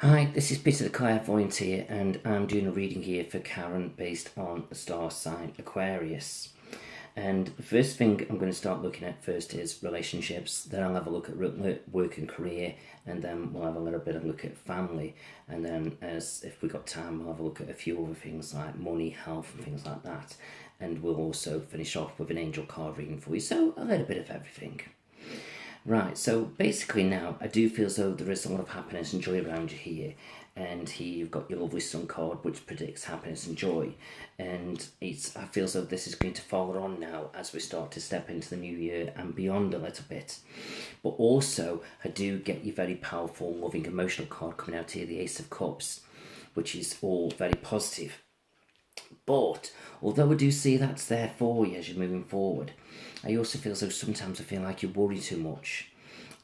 Hi, this is Peter the Clairvoyant here, and I'm doing a reading here for Karen based on the star sign Aquarius. And the first thing I'm going to start looking at first is relationships, then I'll have a look at work and career, and then we'll have a little bit of a look at family, and then as if we got time, we'll have a look at a few other things like money, health, and things like that. And we'll also finish off with an angel card reading for you, so a little bit of everything. Right, so basically now I do feel as though there is a lot of happiness and joy around you here. And here you've got your lovely sun card which predicts happiness and joy. And I feel as though this is going to follow on now as we start to step into the new year and beyond a little bit. But also I do get your very powerful, loving, emotional card coming out here, the Ace of Cups, which is all very positive. But although I do see that's there for you as you're moving forward, I also feel as though sometimes I feel like you worry too much.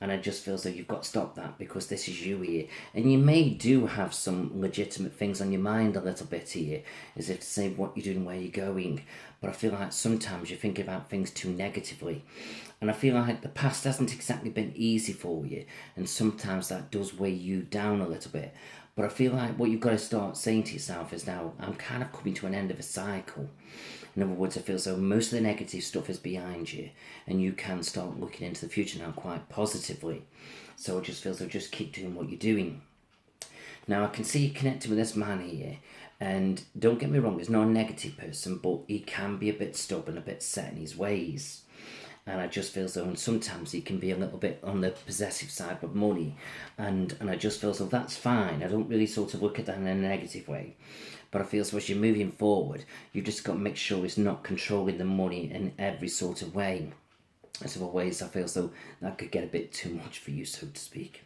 And I just feel as though you've got to stop that because this is you here. And you may do have some legitimate things on your mind a little bit here, as if to say what you're doing, where you're going. But I feel like sometimes you think about things too negatively. And I feel like the past hasn't exactly been easy for you. And sometimes that does weigh you down a little bit. But I feel like what you've got to start saying to yourself is now, I'm kind of coming to an end of a cycle. In other words, I feel as though most of the negative stuff is behind you and you can start looking into the future now quite positively. So it just feels like just keep doing what you're doing. Now I can see you connecting with this man here, and don't get me wrong, he's not a negative person, but he can be a bit stubborn, a bit set in his ways. And I just feel as though, and sometimes he can be a little bit on the possessive side with money, and I just feel as though that's fine. I don't really sort of look at that in a negative way, but I feel as though as you're moving forward, you've just got to make sure it's not controlling the money in every sort of way. As other ways, I feel as though that could get a bit too much for you, so to speak.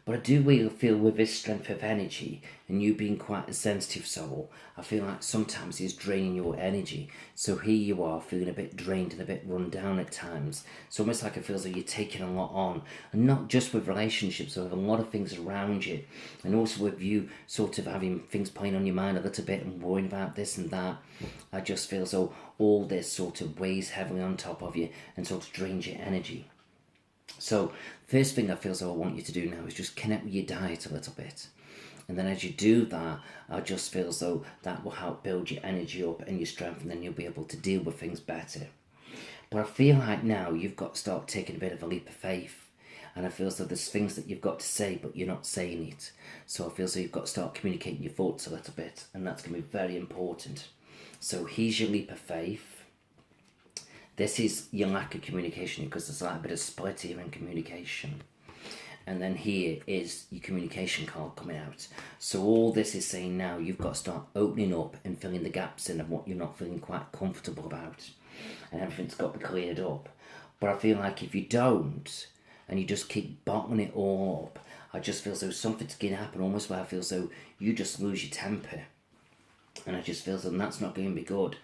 But I do really feel with this strength of energy and you being quite a sensitive soul, I feel like sometimes it's draining your energy. So here you are feeling a bit drained and a bit run down at times. It's almost like it feels like you're taking a lot on. And not just with relationships, but with a lot of things around you. And also with you sort of having things playing on your mind a little bit and worrying about this and that. I just feel as though all this sort of weighs heavily on top of you and sort of drains your energy. So, first thing I feel as though I want you to do now is just connect with your diet a little bit. And then as you do that, I just feel as though that will help build your energy up and your strength, and then you'll be able to deal with things better. But I feel like now you've got to start taking a bit of a leap of faith. And I feel as though there's things that you've got to say, but you're not saying it. So I feel as though you've got to start communicating your thoughts a little bit, and that's going to be very important. So here's your leap of faith. This is your lack of communication because there's like a bit of split here in communication. And then here is your communication card coming out. So all this is saying now you've got to start opening up and filling the gaps in of what you're not feeling quite comfortable about. And everything's got to be cleared up. But I feel like if you don't, and you just keep bottling it all up, I just feel as though something's going to happen, almost where I feel as though you just lose your temper. And I just feel as though that's not going to be good,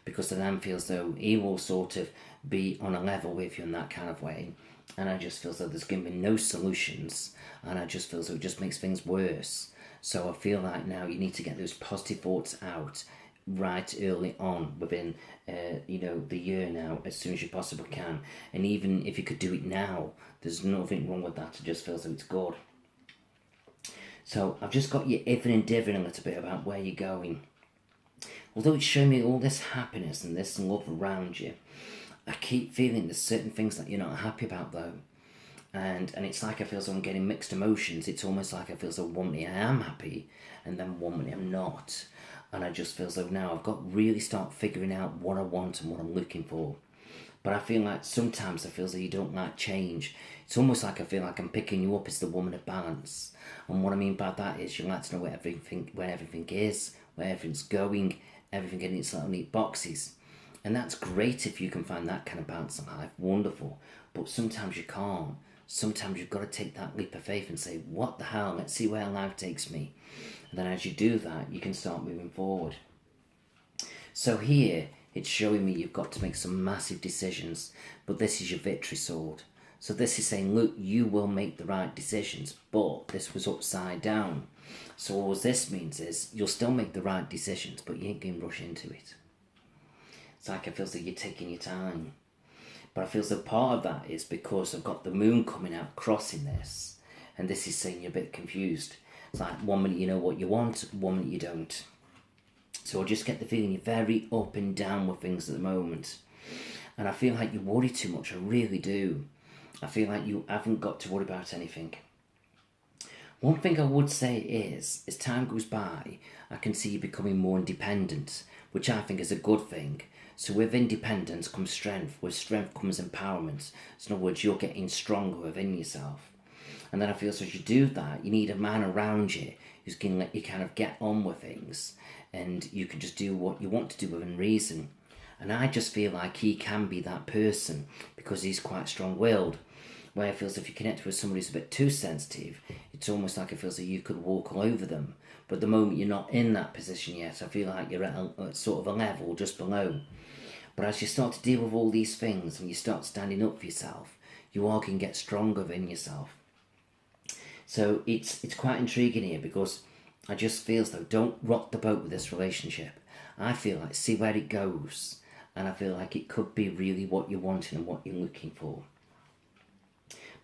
because then I feel as though he will sort of be on a level with you in that kind of way. And I just feel as though there's going to be no solutions, and I just feel as though it just makes things worse. So I feel like now you need to get those positive thoughts out right early on within the year now, as soon as you possibly can. And even if you could do it now, there's nothing wrong with that. It just feels like it's good. So I've just got you ifing and diving a little bit about where you're going. Although it's showing me all this happiness and this love around you, I keep feeling there's certain things that you're not happy about though. And it's like I feel as though I'm getting mixed emotions. It's almost like I feel as though one minute I am happy and then one minute I'm not. And I just feel as though now I've got to really start figuring out what I want and what I'm looking for. But I feel like sometimes I feel as though you don't like change. It's almost like I feel like I'm picking you up as the woman of balance. And what I mean by that is you like to know where everything is, where everything's going, everything in its little neat boxes. And that's great if you can find that kind of balance in life, wonderful. But sometimes you can't. Sometimes you've got to take that leap of faith and say, what the hell, let's see where life takes me. And then as you do that, you can start moving forward. So here, it's showing me you've got to make some massive decisions, but this is your victory sword. So this is saying, look, you will make the right decisions, but this was upside down. So all this means is you'll still make the right decisions, but you ain't going to rush into it. It's like I feel like you're taking your time. But I feel that part of that is because I've got the moon coming out crossing this. And this is saying you're a bit confused. It's like 1 minute you know what you want, 1 minute you don't. So I just get the feeling you're very up and down with things at the moment. And I feel like you worry too much, I really do. I feel like you haven't got to worry about anything. One thing I would say is, as time goes by, I can see you becoming more independent, which I think is a good thing. So with independence comes strength, with strength comes empowerment. So in other words, you're getting stronger within yourself. And then I feel so as you do that, you need a man around you who's going to let you kind of get on with things, and you can just do what you want to do within reason. And I just feel like he can be that person because he's quite strong-willed. Where it feels if you connect with somebody who's a bit too sensitive, it's almost like it feels like you could walk all over them. But at the moment you're not in that position yet, I feel like you're at a sort of a level just below. But as you start to deal with all these things and you start standing up for yourself, you all can get stronger within yourself. So it's quite intriguing here because I just feel as though don't rock the boat with this relationship. I feel like see where it goes, and I feel like it could be really what you're wanting and what you're looking for.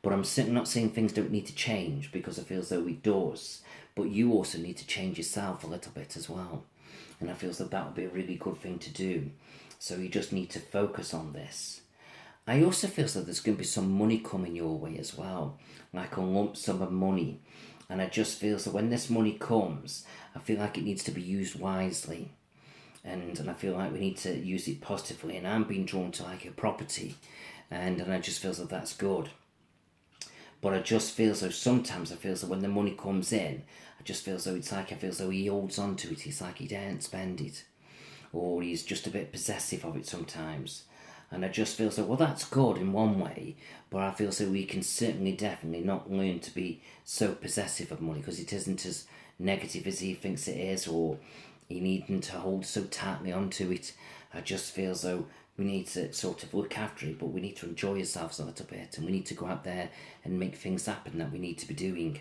But I'm certainly not saying things don't need to change, because I feel as though it does. But you also need to change yourself a little bit as well. And I feel as though that would be a really good thing to do. So you just need to focus on this. I also feel as though there's going to be some money coming your way as well, like a lump sum of money. And I just feel as though when this money comes, I feel like it needs to be used wisely. And I feel like we need to use it positively. And I'm being drawn to like a property. And I just feel as though that's good. But I just feel as though sometimes I feel as though when the money comes in, I just feel as though it's like I feel as though he holds on to it. It's like he daren't spend it. Or he's just a bit possessive of it sometimes. And I just feel as though, well, that's good in one way, but I feel as though we can certainly definitely not learn to be so possessive of money, because it isn't as negative as he thinks it is, or he needn't to hold so tightly onto it. I just feel as though we need to sort of look after it, but we need to enjoy ourselves a little bit, and we need to go out there and make things happen that we need to be doing.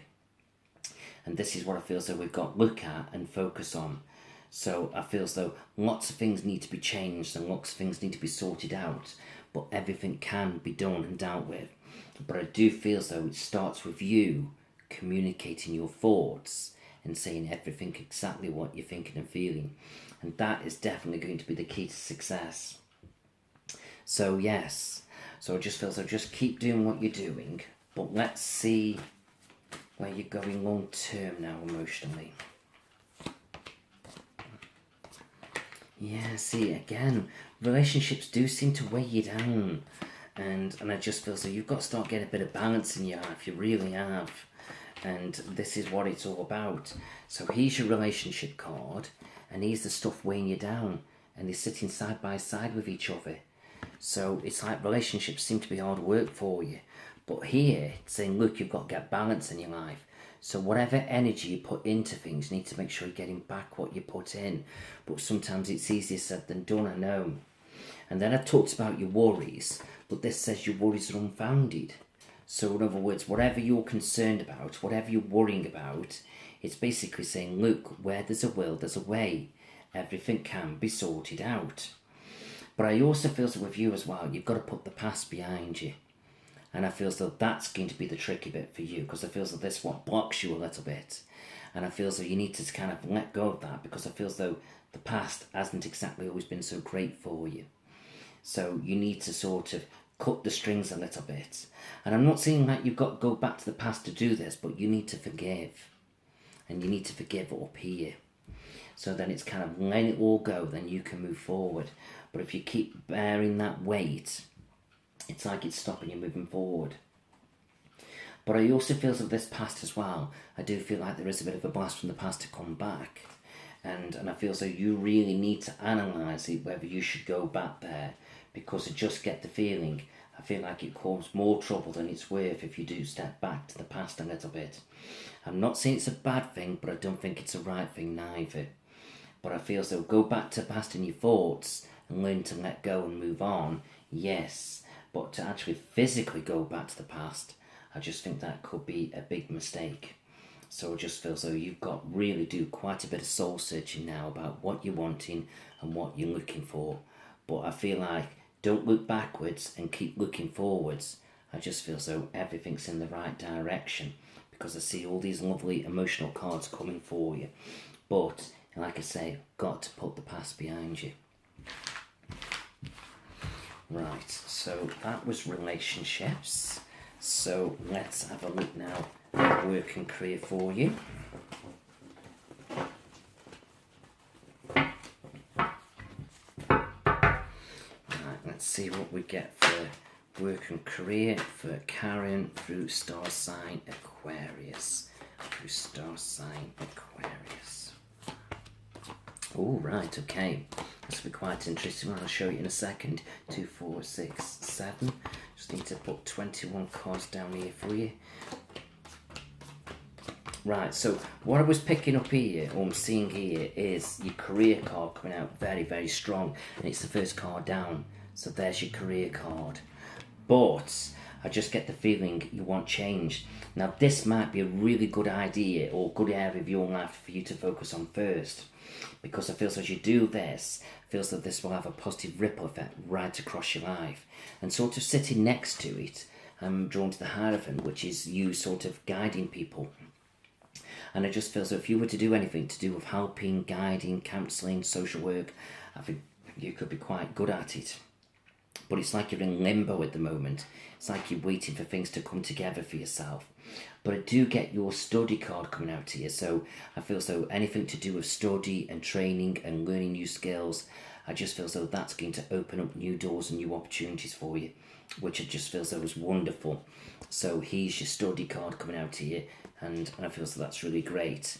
And this is what I feel as though we've got to look at and focus on. So I feel as though lots of things need to be changed and lots of things need to be sorted out, but everything can be done and dealt with. But I do feel as though it starts with you communicating your thoughts and saying everything exactly what you're thinking and feeling. And that is definitely going to be the key to success. So yes, so I just feel so just keep doing what you're doing, but let's see where you're going long term now emotionally. Yeah, see, again, relationships do seem to weigh you down. And I just feel so you've got to start getting a bit of balance in your life, you really have. And this is what it's all about. So here's your relationship card, and here's the stuff weighing you down. And they're sitting side by side with each other. So it's like relationships seem to be hard work for you. But here, it's saying, look, you've got to get balance in your life. So whatever energy you put into things, you need to make sure you're getting back what you put in. But sometimes it's easier said than done, I know. And then I talked about your worries, but this says your worries are unfounded. So in other words, whatever you're concerned about, whatever you're worrying about, it's basically saying, look, where there's a will, there's a way. Everything can be sorted out. But I also feel that with you as well, you've got to put the past behind you. And I feel as though that's going to be the tricky bit for you, because I feel as though this what blocks you a little bit. And I feel as though you need to kind of let go of that, because I feel as though the past hasn't exactly always been so great for you. So you need to sort of cut the strings a little bit. And I'm not saying that you've got to go back to the past to do this, but you need to forgive. And you need to forgive up here. So then it's kind of letting it all go, then you can move forward. But if you keep bearing that weight, it's like it's stopping you moving forward. But I also feel that this past as well, I do feel like there is a bit of a blast from the past to come back. And I feel as though you really need to analyse it, whether you should go back there. Because I just get the feeling, I feel like it causes more trouble than it's worth if you do step back to the past a little bit. I'm not saying it's a bad thing, but I don't think it's a right thing neither. But I feel as though go back to the past in your thoughts and learn to let go and move on, yes. But to actually physically go back to the past, I just think that could be a big mistake. So I just feel as though you've got really do quite a bit of soul searching now about what you're wanting and what you're looking for. But I feel like don't look backwards and keep looking forwards. I just feel as though everything's in the right direction. because I see all these lovely emotional cards coming for you. But, like I say, got to put the past behind you. Right, so that was relationships. So let's have a look now at work and career for you. Let's see what we get for work and career for Karen through star sign Aquarius. Through star sign Aquarius. Oh, right, okay. This will be quite interesting. I'll show you in a second. 2, 4, 6, 7. Just need to put 21 cards down here for you. Right, so what I was picking up here, or I'm seeing here, is your career card coming out very, very strong. And it's the first card down. So there's your career card. But I just get the feeling you want change. Now this might be a really good idea or good area of your life for you to focus on first. Because I feel as you do this, feels that this will have a positive ripple effect right across your life. And sort of sitting next to it, I'm drawn to the Hierophant, which is you sort of guiding people. And I just feel so if you were to do anything to do with helping, guiding, counselling, social work, I think you could be quite good at it. But it's like you're in limbo at the moment. It's like you're waiting for things to come together for yourself. But I do get your study card coming out here. So I feel as though anything to do with study and training and learning new skills, I just feel as though that's going to open up new doors and new opportunities for you, which I just feel as though is wonderful. So here's your study card coming out here, and I feel as though that's really great.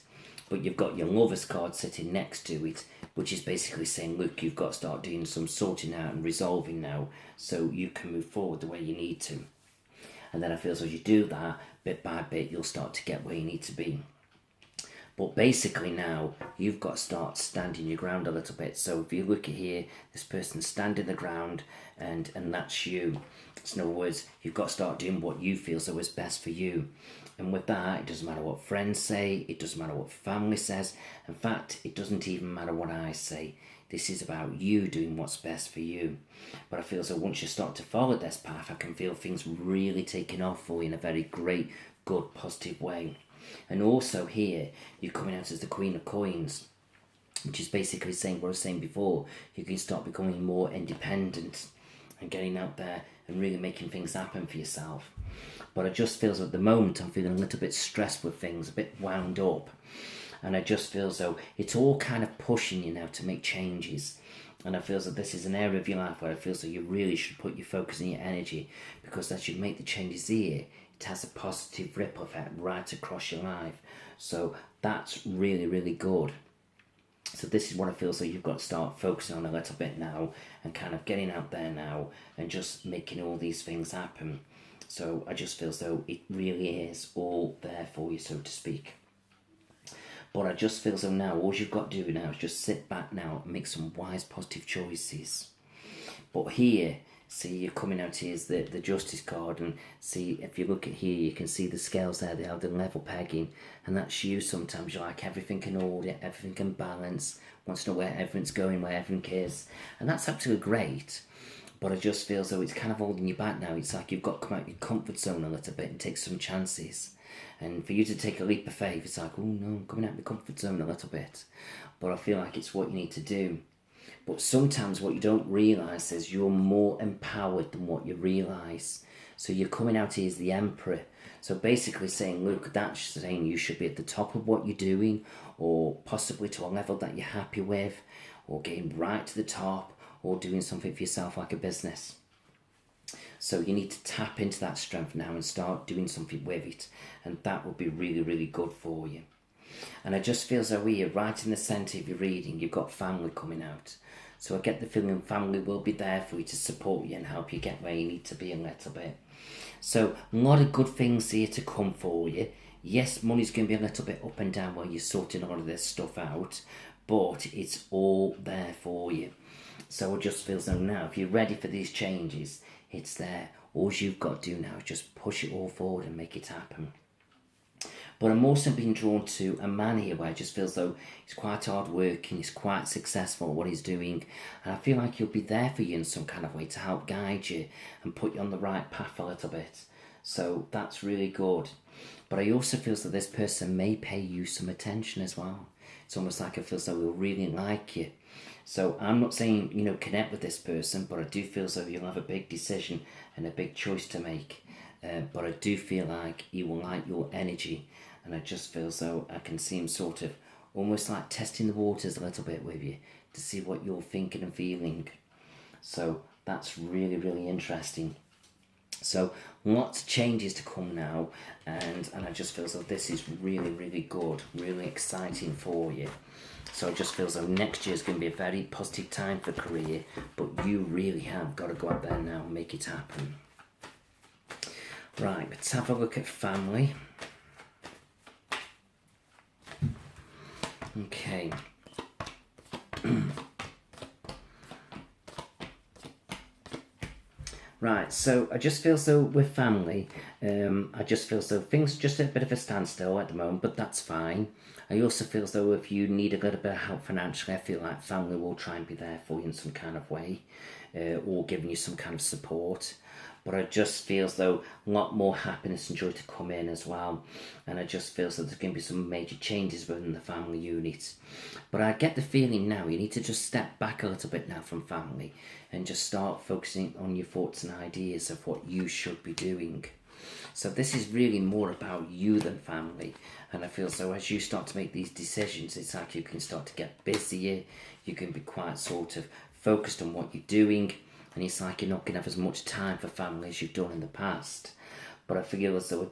But you've got your Lovers card sitting next to it, which is basically saying, look, you've got to start doing some sorting out and resolving now so you can move forward the way you need to. And then I feel as though you do that, bit by bit, you'll start to get where you need to be. But basically now, you've got to start standing your ground a little bit. So if you look at here, this person's standing the ground, and that's you. So in other words, you've got to start doing what you feel so is best for you. And with that, it doesn't matter what friends say, it doesn't matter what family says. In fact, it doesn't even matter what I say. This is about you doing what's best for you. But I feel as though once you start to follow this path, I can feel things really taking off for you in a very great, good, positive way. And also here, you're coming out as the Queen of Coins, which is basically saying what I was saying before. You can start becoming more independent and getting out there and really making things happen for yourself. But I just feel as though at the moment I'm feeling a little bit stressed with things, a bit wound up. And I just feel as though it's all kind of pushing you now to make changes. And I feel as though this is an area of your life where I feel as though you really should put your focus and your energy, because as you make the changes here, it has a positive ripple effect right across your life. So that's really, really good. So this is what I feel as though you've got to start focusing on a little bit now and kind of getting out there now and just making all these things happen. So I just feel as though it really is all there for you, so to speak. But I just feel as though now all you've got to do now is just sit back now and make some wise, positive choices. But here, see, you're coming out here as the Justice card, and see, if you look at here, you can see the scales there, they have the level pegging, and that's you sometimes. You're like everything in order, everything in balance, wants to know where everything's going, where everything is, and that's absolutely great. But I just feel as though it's kind of holding you back now. It's like you've got to come out of your comfort zone a little bit and take some chances. And for you to take a leap of faith, it's like, oh no, I'm coming out of my comfort zone a little bit. But I feel like it's what you need to do. But sometimes what you don't realise is you're more empowered than what you realise. So you're coming out here as the Emperor. So basically saying, look, that's saying you should be at the top of what you're doing, or possibly to a level that you're happy with, or getting right to the top, or doing something for yourself like a business. So you need to tap into that strength now and start doing something with it. And that will be really, really good for you. And I just feel as though here, right in the centre of your reading, you've got family coming out. So I get the feeling family will be there for you to support you and help you get where you need to be a little bit. So a lot of good things here to come for you. Yes, money's going to be a little bit up and down while you're sorting all of this stuff out, but it's all there for you. So it just feels though now, if you're ready for these changes, it's there. All you've got to do now is just push it all forward and make it happen. But I'm also being drawn to a man here where I just feels though he's quite hard working, he's quite successful at what he's doing, and I feel like he'll be there for you in some kind of way to help guide you and put you on the right path a little bit. So that's really good. But I also feel that this person may pay you some attention as well. It's almost like it feels like they'll really like you. So I'm not saying, connect with this person, but I do feel as though you'll have a big decision and a big choice to make. But I do feel like he will like your energy, and I just feel as though I can see him sort of almost like testing the waters a little bit with you to see what you're thinking and feeling. So that's really, really interesting. So lots of changes to come now, and I just feel as though this is really, really good, really exciting for you. So it just feels like next year is going to be a very positive time for career, but you really have got to go out there now and make it happen. Right, let's have a look at family. Okay. Right, so I just feel so with family, I just feel so things just a bit of a standstill at the moment, but that's fine. I also feel as though if you need a little bit of help financially, I feel like family will try and be there for you in some kind of way, or giving you some kind of support. But I just feel as though a lot more happiness and joy to come in as well. And I just feel as though there's going to be some major changes within the family unit. But I get the feeling now you need to just step back a little bit now from family and just start focusing on your thoughts and ideas of what you should be doing. So this is really more about you than family. And I feel so as you start to make these decisions, it's like you can start to get busier. You can be quite sort of focused on what you're doing. And it's like you're not going to have as much time for family as you've done in the past. But I feel as though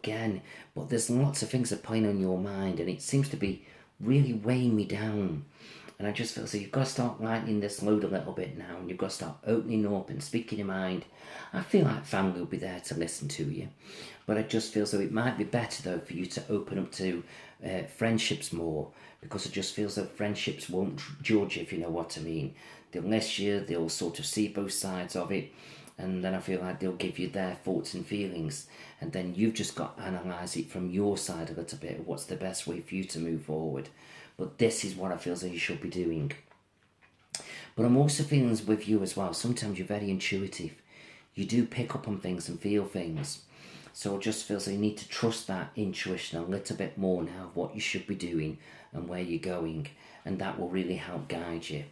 but there's lots of things that are playing on your mind, and it seems to be really weighing me down. And I just feel so you've got to start lightening this load a little bit now, and you've got to start opening up and speaking your mind. I feel like family will be there to listen to you, but I just feel so it might be better though for you to open up to friendships more, because it just feels that friendships won't judge, if you know what I mean. They'll listen you, they'll sort of see both sides of it, and then I feel like they'll give you their thoughts and feelings, and then you've just got to analyse it from your side a little bit, what's the best way for you to move forward. But this is what I feel as though you should be doing. But I'm also feeling with you as well, sometimes you're very intuitive. You do pick up on things and feel things. So it just feels like you need to trust that intuition a little bit more now of what you should be doing and where you're going, and that will really help guide you.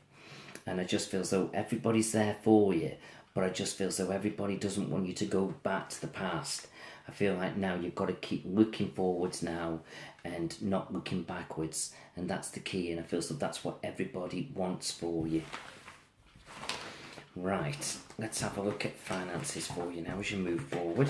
And I just feel as though everybody's there for you, but I just feel as though everybody doesn't want you to go back to the past. I feel like now you've got to keep looking forwards now and not looking backwards, and that's the key, and I feel as though that's what everybody wants for you. Right, let's have a look at finances for you now as you move forward.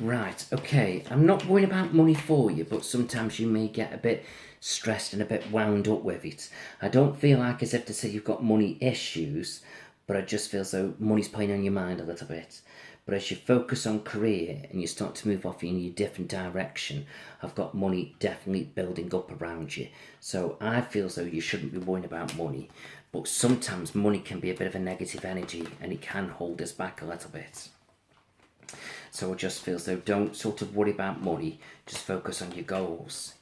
Right, okay, I'm not worrying about money for you, but sometimes you may get a bit stressed and a bit wound up with it. I don't feel like as if to say you've got money issues, but I just feel as though money's playing on your mind a little bit. But as you focus on career and you start to move off in your different direction, I've got money definitely building up around you. So I feel as though you shouldn't be worrying about money, but sometimes money can be a bit of a negative energy and it can hold us back a little bit. So it just feels though don't sort of worry about money, just focus on your goals.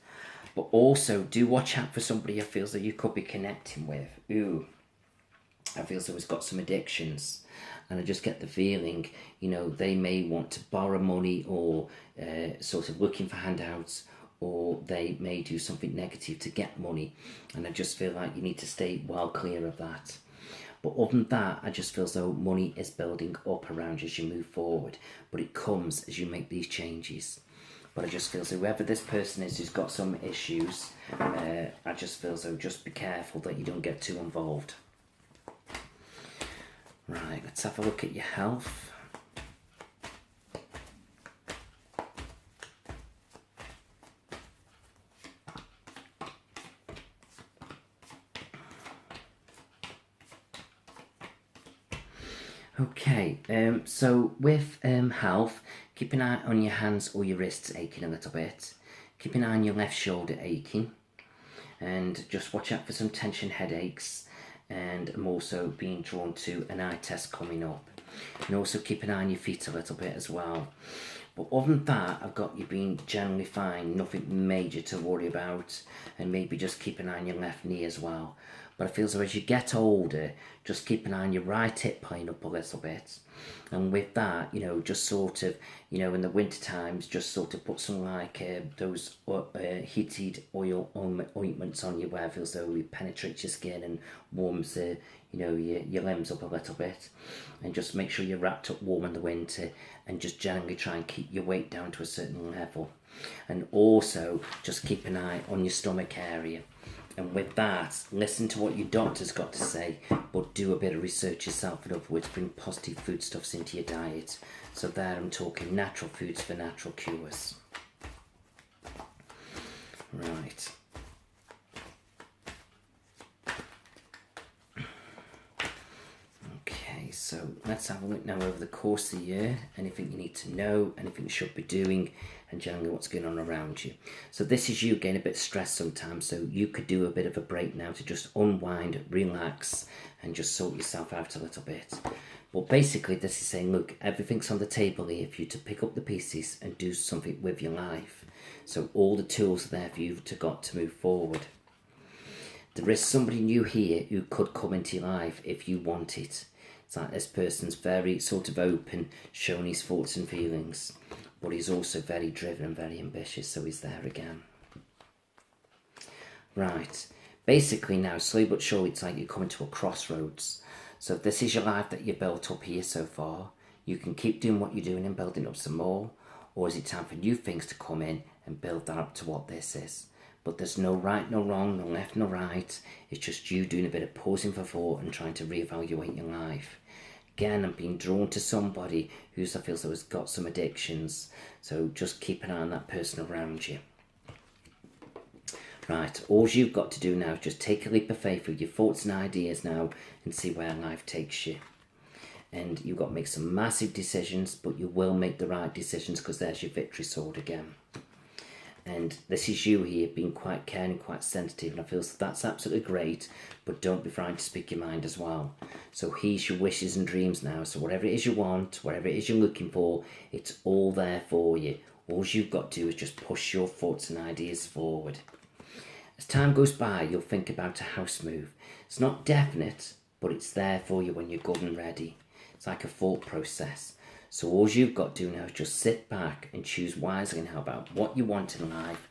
But also do watch out for somebody who feels that you could be connecting with. Ooh, I feel so has got some addictions, and I just get the feeling, they may want to borrow money or sort of looking for handouts, or they may do something negative to get money, and I just feel like you need to stay well clear of that. But other than that, I just feel as though money is building up around you as you move forward. But it comes as you make these changes. But I just feel as though whoever this person is who's got some issues, I just feel as though just be careful that you don't get too involved. Right, let's have a look at your health. Okay, so with health, keep an eye on your hands or your wrists aching a little bit. Keep an eye on your left shoulder aching. And just watch out for some tension headaches. And I'm also being drawn to an eye test coming up. And also keep an eye on your feet a little bit as well. But other than that, I've got you being generally fine, nothing major to worry about, and maybe just keep an eye on your left knee as well. But I feel as though as you get older, just keep an eye on your right hip playing up a little bit. And with that, just sort of, in the winter times, just sort of put some like those heated oil ointments on you where it feels though it penetrates your skin and warms your limbs up a little bit. And just make sure you're wrapped up warm in the winter, and just generally try and keep your weight down to a certain level. And also just keep an eye on your stomach area. And with that, listen to what your doctor's got to say, but do a bit of research yourself. In other words, bring positive foodstuffs into your diet. So there I'm talking natural foods for natural cures. Right. Okay, so let's have a look now over the course of the year. Anything you need to know, anything you should be doing, and generally what's going on around you. So this is you getting a bit stressed sometimes, so you could do a bit of a break now to just unwind, relax, and just sort yourself out a little bit. But basically this is saying, look, everything's on the table here for you to pick up the pieces and do something with your life. So all the tools are there for you to move forward. There is somebody new here who could come into your life if you want it. It's like this person's very sort of open, showing his thoughts and feelings, but he's also very driven and very ambitious, so he's there again. Right, basically now, slowly but surely, it's like you're coming to a crossroads. So if this is your life that you've built up here so far, you can keep doing what you're doing and building up some more, or is it time for new things to come in and build that up to what this is? But there's no right, no wrong, no left, no right. It's just you doing a bit of pausing for thought and trying to reevaluate your life. Again, I'm being drawn to somebody who I feel so has got some addictions. So just keep an eye on that person around you. Right, all you've got to do now is just take a leap of faith with your thoughts and ideas now and see where life takes you. And you've got to make some massive decisions, but you will make the right decisions, because there's your victory sword again. And this is you here being quite caring, quite sensitive, and I feel that's absolutely great, but don't be frightened to speak your mind as well. So here's your wishes and dreams now. So whatever it is you want, whatever it is you're looking for, it's all there for you. All you've got to do is just push your thoughts and ideas forward. As time goes by, you'll think about a house move. It's not definite, but it's there for you when you're good and ready. It's like a thought process. So all you've got to do now is just sit back and choose wisely now about what you want in life